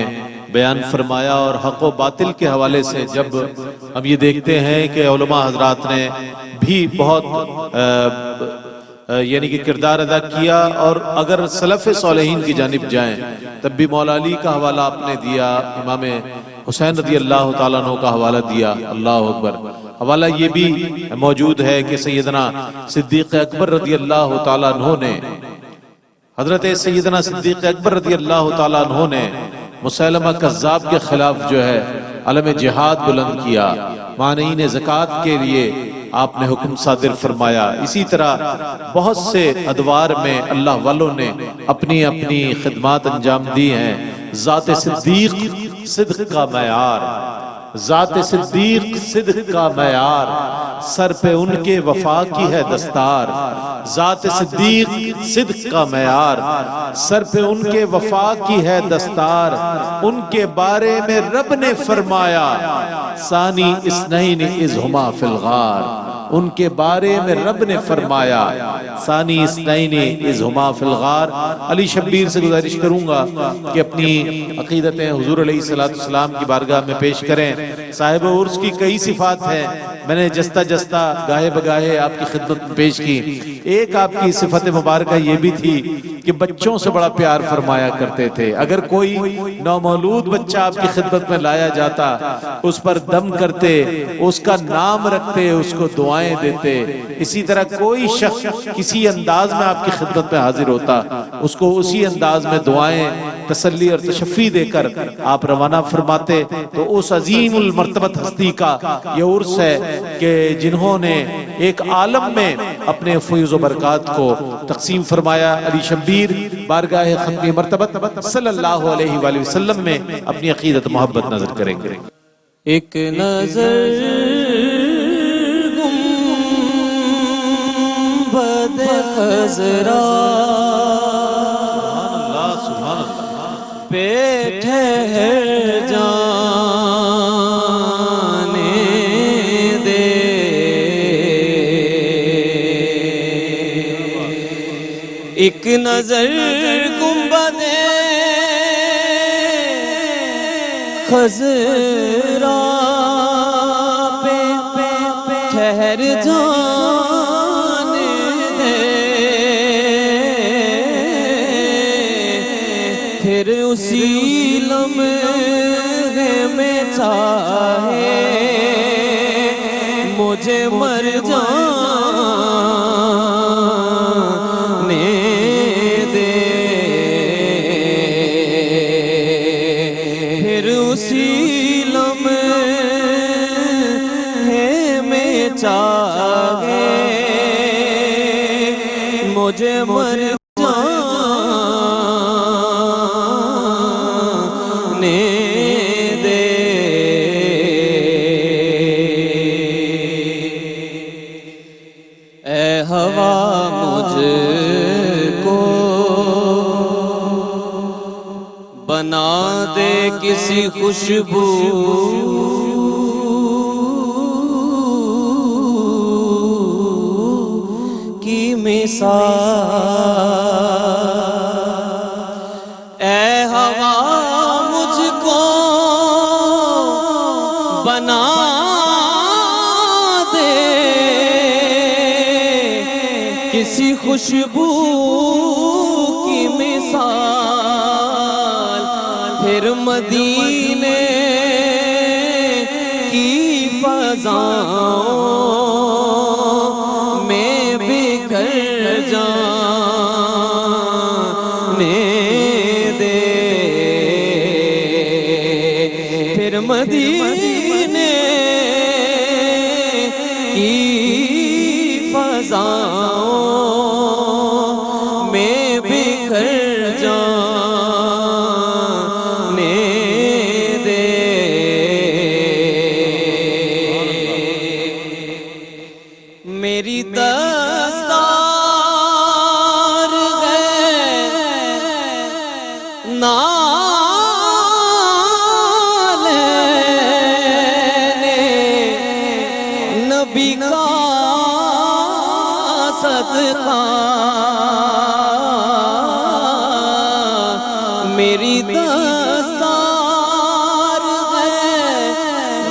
بیان فرمایا، اور حق و باطل کے حوالے سے جب ہم یہ دیکھتے ہیں کہ علماء حضرات نے بھی بہت یعنی کہ کردار ادا کیا، اور اگر سلف صالحین کی جانب جائیں تب بھی مولا علی کا حوالہ آپ نے دیا، امام حسین رضی اللہ تعالیٰ عنہ کا حوالہ دیا، اللہ اکبر۔ حوالہ یہ بھی موجود ہے کہ سیدنا صدیق اکبر رضی اللہ تعالیٰ عنہ نے، حضرت سیدنا صدیق اکبر رضی اللہ تعالیٰ عنہ نے مسیلمہ کذاب کے خلاف جو ہے علم جہاد بلند کیا، مانعین زکوٰۃ کے لیے آپ نے حکم صادر فرمایا۔ اسی طرح بہت سے ادوار میں اللہ والوں نے اپنی اپنی خدمات انجام دی ہیں۔ ذات صدیق صدق کا معیار، ذات صدیق صدق کا معیار، سر پہ ان کے وفا کی ہے دستار۔ ذات صدیق صدق کا معیار، سر پہ ان کے وفا کی ہے دستار۔ ان کے بارے میں رب نے فرمایا ثانی اثنین اذ ہما فی الغار۔ ان کے بارے میں رب نے فرمایا ثانی اثنین اذ ہما فی الغار۔ علی شبیر سے گزارش کروں گا کہ اپنی عقیدتیں حضور علیہ السلام کی بارگاہ میں پیش کریں۔ صاحب عرس کی کئی صفات ہیں، میں نے جستہ جستہ گاہے بگاہے آپ کی خدمت میں پیش کی۔ ایک آپ کی صفت مبارکہ یہ بھی تھی کہ بچوں سے بڑا پیار فرمایا کرتے تھے۔ اگر کوئی نومولود بچہ آپ کی خدمت میں لایا جاتا، اس پر دم کرتے، اس کا نام رکھتے، اس کو دعائیں دیتے۔ اسی طرح کوئی شخص کسی انداز میں آپ کی خدمت میں حاضر ہوتا، اس کو اسی انداز میں دعائیں، تسلی اور تشفی دے کر آپ روانہ فرماتے۔ تو اس عظیم المرتبت ہستی کا یہ عرس ہے کہ جنہوں نے ایک عالم میں اپنے فیض و برکات کو تقسیم فرمایا۔ علی شبیر بارگاہ ختم مرتبت صلی اللہ علیہ وآلہ وسلم میں اپنی عقیدت محبت نظر کریں گے۔ ایک نظر گنبد خضرا پہ ٹھہر جانے دے، ایک نظر گنبد خضرا پہ ٹھہر جانے دے، پھر اسی لمحے میں چاہے مجھے مر جانے دے، پھر اسی لمحے میں چاہے مجھے مر جانے دے۔ اے ہوا مجھ کو بنا دے کسی خوشبو کی مثال، اے ہوا مجھ کو بنا کسی خوشبو کی مثال، پھر مدینے کی فضاؤں میں بکھر جانے دے، پھر مدینے کی فضاؤں میں بکھر جانے دے۔ میری دستار ہے نالے نبی کا صدقہ، میری دستار ہے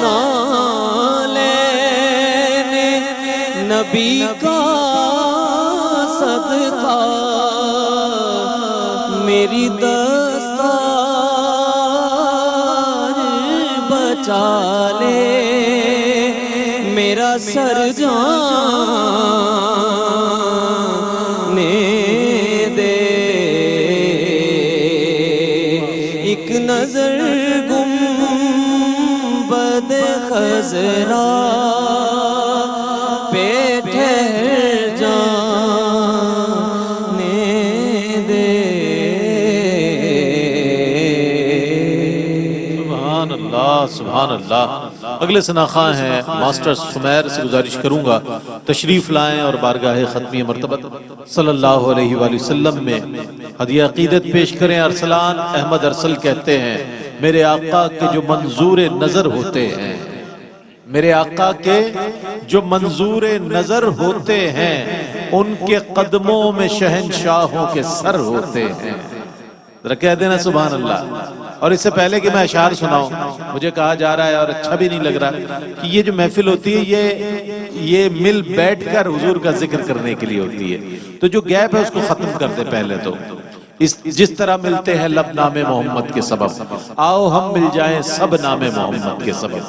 نالے نبی کا صدقہ، میری دستار بچا لے میرا سر جانے دے۔ ایک نظر گنبد خضرا پہ ٹھہر جانے دے۔ سبحان اللہ سبحان اللہ۔ اگلے ثناخواں ہیں ماسٹر سمیر سے گزارش کروں گا تشریف لائیں اور بارگاہ ختمی مرتبت صلی اللہ علیہ وآلہ وسلم میں ہدیہ عقیدت پیش کریں۔ ارسلان احمد ارسل کہتے ہیں میرے آقا کے جو منظور نظر ہوتے ہیں، میرے آقا کے جو منظور نظر ہوتے ہیں، ان کے قدموں میں شہنشاہوں کے سر ہوتے ہیں۔ ذرا کہہ دینا سبحان اللہ۔ اور اس سے پہلے کہ میں اشعار سناؤں، مجھے کہا جا رہا ہے اور اچھا بھی نہیں لگ رہا کہ یہ جو محفل ہوتی ہے یہ مل بیٹھ کر حضور کا ذکر کرنے کے لیے ہوتی ہے، تو جو گیپ ہے اس کو ختم کر دے پہلے تو۔ جس طرح ملتے ہیں لب نام محمد کے سبب، آؤ ہم مل جائیں سب نام محمد کے سبب۔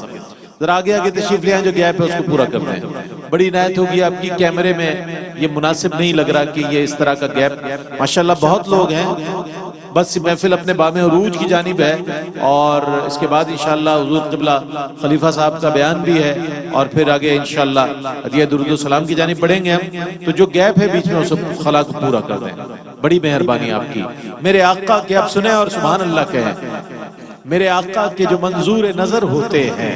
ذرا آگے آگے تشریف لے آئیں، جو گیپ ہے اس کو پورا کرتے ہیں۔ بڑی عنایت ہوگی آپ کی، کیمرے میں یہ مناسب نہیں لگ رہا کہ یہ اس طرح کا گیپ۔ ماشاءاللہ بہت لوگ ہیں، بس محفل اپنے بام عروج کی جانب ہے، اور اس کے بعد انشاءاللہ حضور قبلہ خلیفہ صاحب کا بیان بھی ہے، اور پھر آگے انشاءاللہ ہدیہ درود و سلام کی جانب بڑھیں گے ہم۔ تو جو گیپ ہے بیچ میں اس خلا کو پورا کر دیں، بڑی مہربانی آپ کی۔ میرے آقا کے آپ سنیں اور سبحان اللہ کہیں۔ میرے آقا کے جو منظور نظر ہوتے ہیں،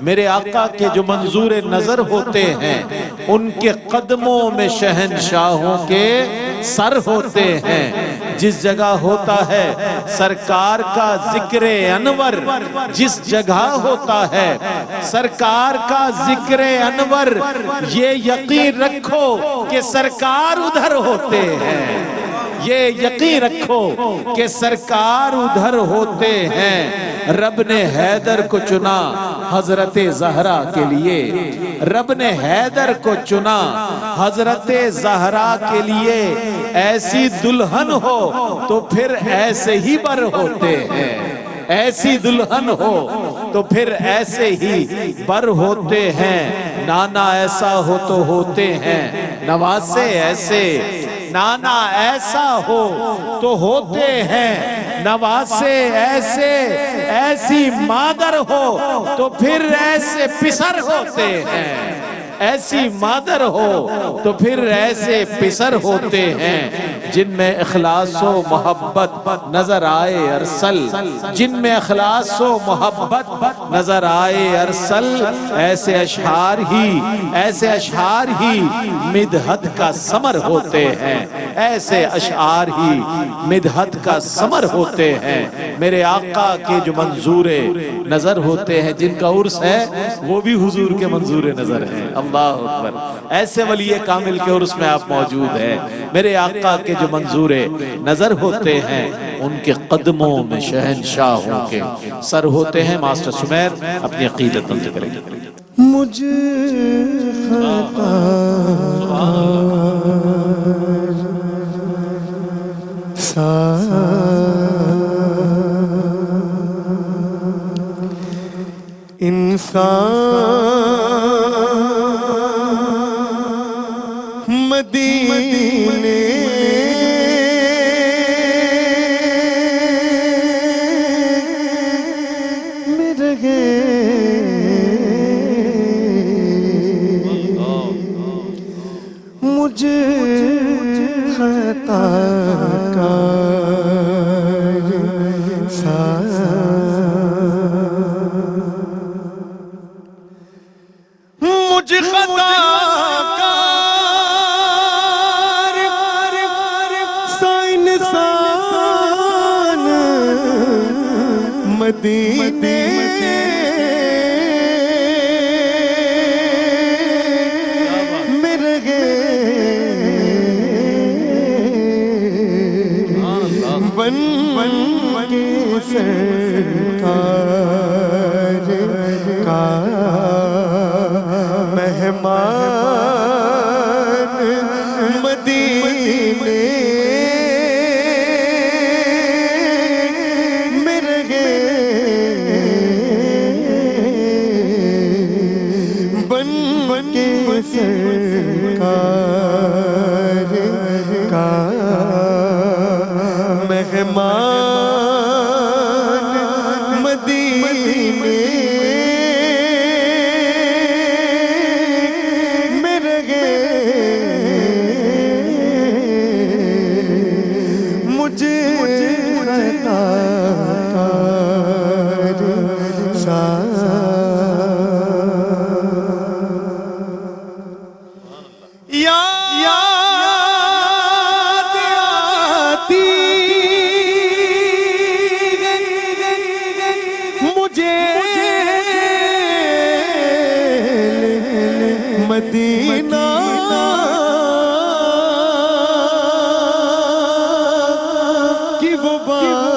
میرے آقا کے جو منظور نظر ہوتے ہیں، ان کے قدموں میں شہنشاہوں کے سر ہوتے ہیں۔ جس جگہ ہوتا ہے سرکار کا ذکر انور، جس جگہ ہوتا ہے سرکار کا ذکر انور، یہ یقین رکھو کہ سرکار ادھر ہوتے ہیں، یہ یقین رکھو کہ سرکار ادھر ہوتے ہیں۔ رب نے حیدر کو چنا حضرت زہرا کے لیے، رب نے حیدر کو چنا حضرت زہرا کے لیے، ایسی دلہن ہو تو پھر ایسے ہی بر ہوتے ہیں، ایسی دلہن ہو تو پھر ایسے ہی بر ہوتے ہیں۔ نانا ایسا ہو تو ہوتے ہیں نواسے ایسے، نانا ایسا ہو تو ہوتے ہیں نواسے ایسے، ایسی مادر ہو تو پھر ایسے پسر ہوتے ہیں، ایسی مادر ہو تو پھر ایسے پسر ہوتے ہیں۔ جن میں اخلاص و محبت نظر آئے ارسل، جن میں اخلاص و محبت نظر آئے ارسل، ایسے اشعار ہی مدحت کا ثمر ہوتے ہیں، ایسے اشعار ہی مدحت کا ثمر ہوتے ہیں۔ میرے آقا کے جو منظور نظر ہوتے ہیں، جن کا عرس ہے وہ بھی حضور کے منظور نظر ہے۔ اللہ اکبر، ایسے ولی کامل کے عرس میں آپ موجود ہیں۔ میرے آقا کے جو منظور نظر ہوتے ہیں، ان کے قدموں میں شہنشاہوں کے سر ہوتے ہیں۔ ماسٹر سمیر اپنی عقیدت نقل کریں گے۔ مجھ خطا انسان مدینے میں رہے مجھ خطا کار مجھ خطا کار انسان مدینے میں رہے بن کے سرکار کا مہمان مدینے میں رہے بن کے سرکار کا مہمان مدینے میں رہے مجھ خطا کار یاد آتی مجھے مدینہ کی وہ بات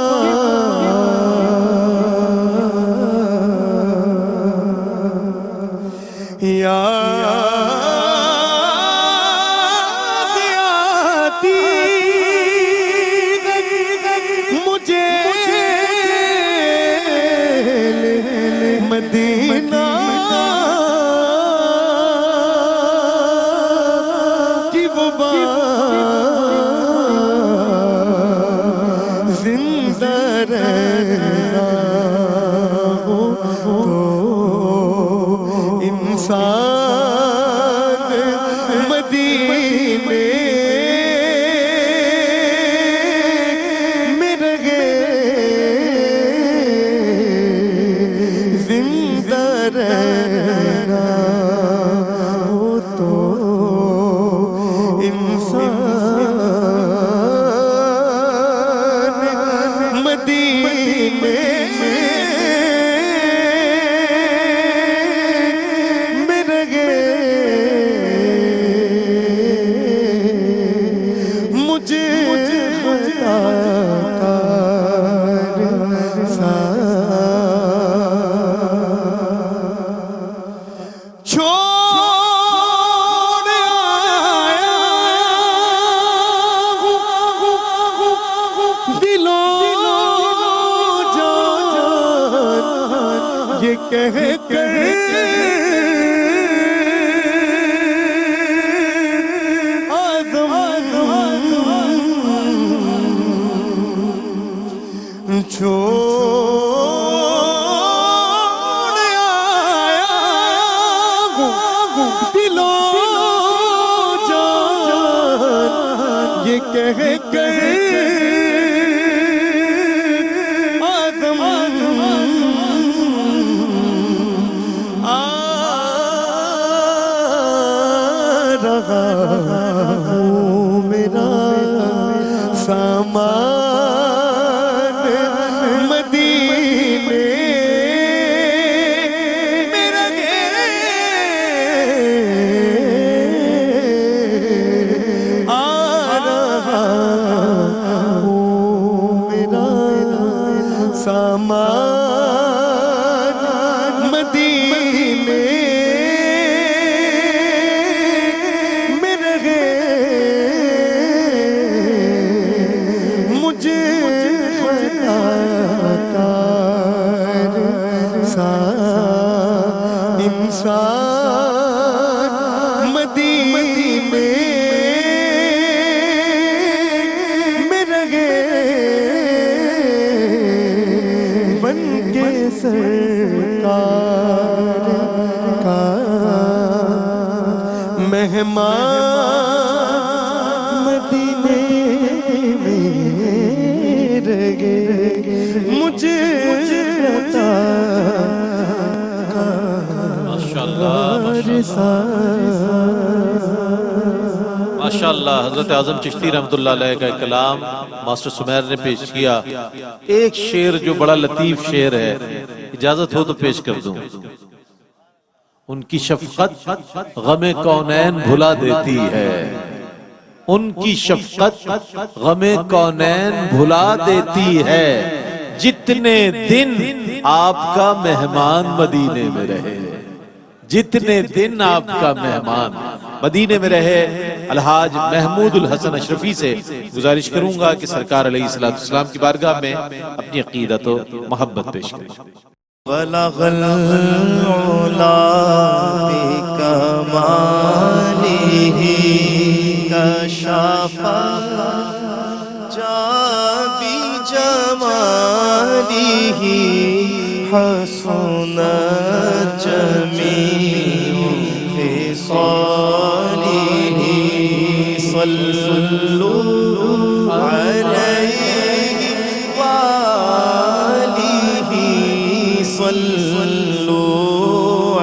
یاد آتی مجھے مدینہ کی وہ بات زندہ رہنا ہو تو انسان مدینے میں رہے زندہ رہنا ہو تو انسان مدینے میں رہے مجھ خطا کار چھوڑ آیا دلوں جان یہ کہہ کر چھوڑ آیا دلوں جان یہ کہہ کر آدم آ رہا ہوں میرا سامان مدینے میں رہے آ رہا ہوں میرا سامان مدینے ماشاءاللہ حضرت اعظم چشتی رحمۃ اللہ علیہ کا کلام ماسٹر سمیر نے پیش کیا. ایک شعر جو بڑا لطیف شعر ہے، اجازت ہو تو پیش کر دوں. ان کی شفقت غم کونین بھلا دیتی ہے، ان کی شفقت غم کونین بھلا دیتی ہے، جتنے دن آپ کا مہمان مدینے میں رہے، جتنے دن آپ کا مہمان مدینے میں رہے. الحاج محمود الحسن اشرفی سے گزارش کروں گا کہ سرکار علیہ السلام کی بارگاہ میں اپنی عقیدت و محبت پیش کریں. بلغ العلا بکمالہ کشف جا بجمالہ حسنت جمیع خصالہ صلوا علیہ وآلہ صلوا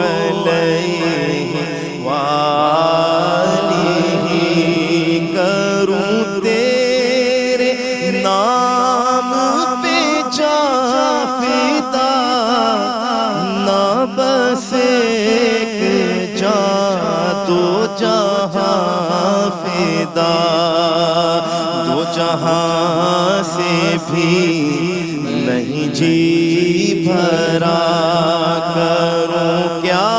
علیہ وآلہ کروں تیرے نام پہ جا فدا نہ بس ایک جا دو جہاں فدا دو جہاں سے بھی نہیں جی بھرا کروں کیا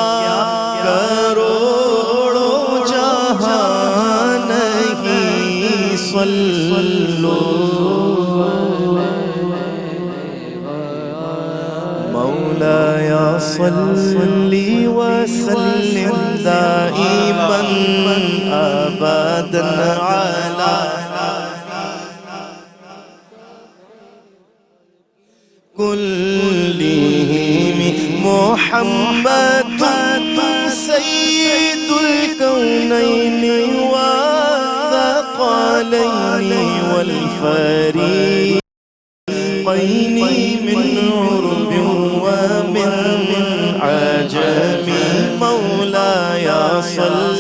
کروڑوں جہاں نہیں مولاي صل وسلم دائما ابدا على كلهم محمد سيد الكونين والثقلين والفريقين من عرب ومن عجم مولاي صل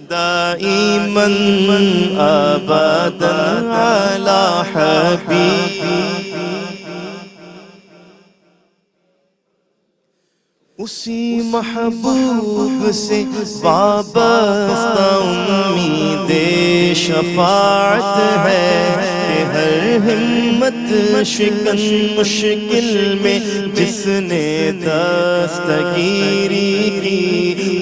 دائما ابدا على حبيبي اسی محبوب سے وابستہ امید شفاعت ہے کہ ہر ہمت شکن مشکل میں جس نے دستگیری کی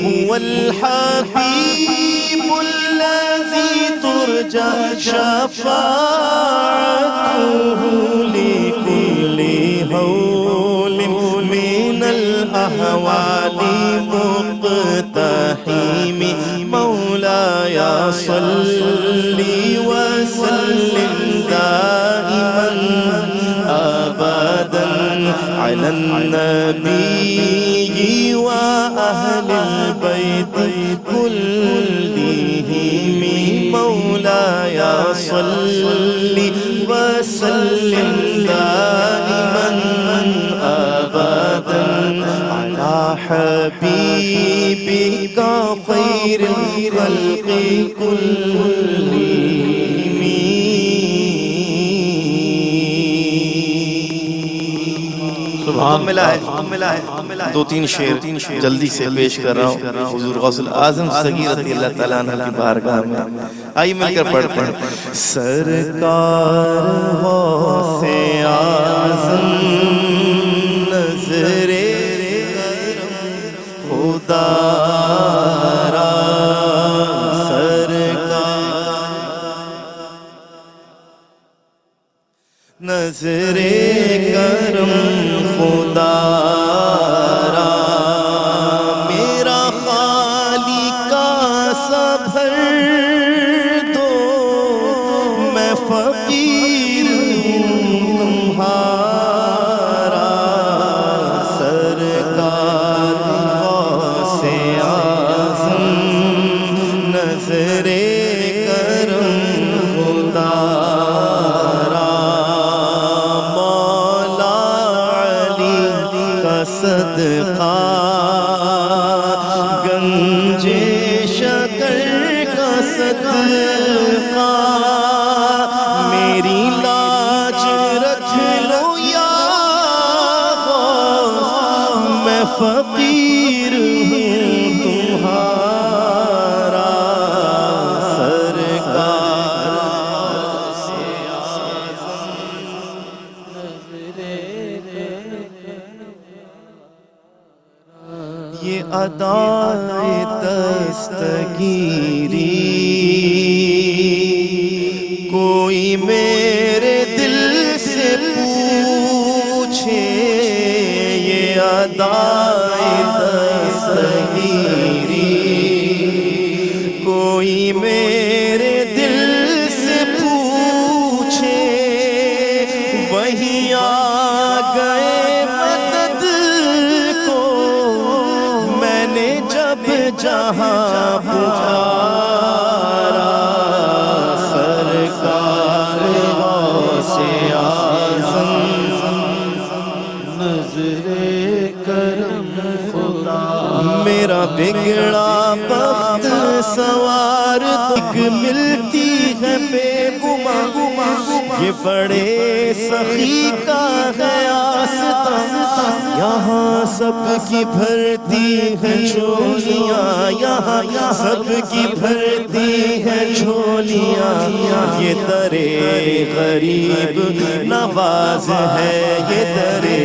هو الحبیب الذی ترجى شفاعته لكل هول من الأهوال مقتحم مولاي صل وسلم دائما أبدا على النبي وأهل البيت كلهم مولاي صل وسلم دائما أبدا على حبيبك خير الخلق كلهم ملا ہے دو تین شعر جلدی سے پیش کر رہا ہوں حضور غوث الاعظم صغیر رضی اللہ تعالیٰ عنہ کی بارگاہ میں. آئیے مل کر پڑھتے ہیں. سرکار غوث اعظم نظر خدا را سرکار نظر کرم خدا را میرا خالق کا سفر دو میں فقیر ہوں تمہارا سرکار غوث اعظم نظر کرم خدا را مولا کوئی میرے دل سے پوچھے یہ ادائے دستگیری، کوئی میرے دل سے پوچھے وہی آ گئے مدد کو، میں نے جب جہاں پکارا سرکار غوث اعظم نظر کرم خدا، میرا بگڑا بخت سوار تک ملتی ہے بے گما، یہ بڑے سخی کا ہے آستہ، یہاں سب کی بھرتی ہے جھولیاں، یہاں سب کی بھرتی ہے جھولیاں، یہ درے غریب نواز ہے، یہ درے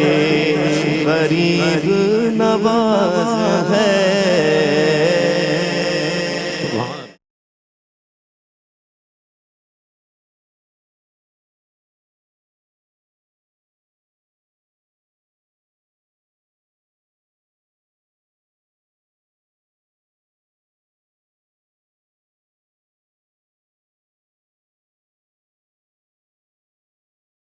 غریب نواز ہے۔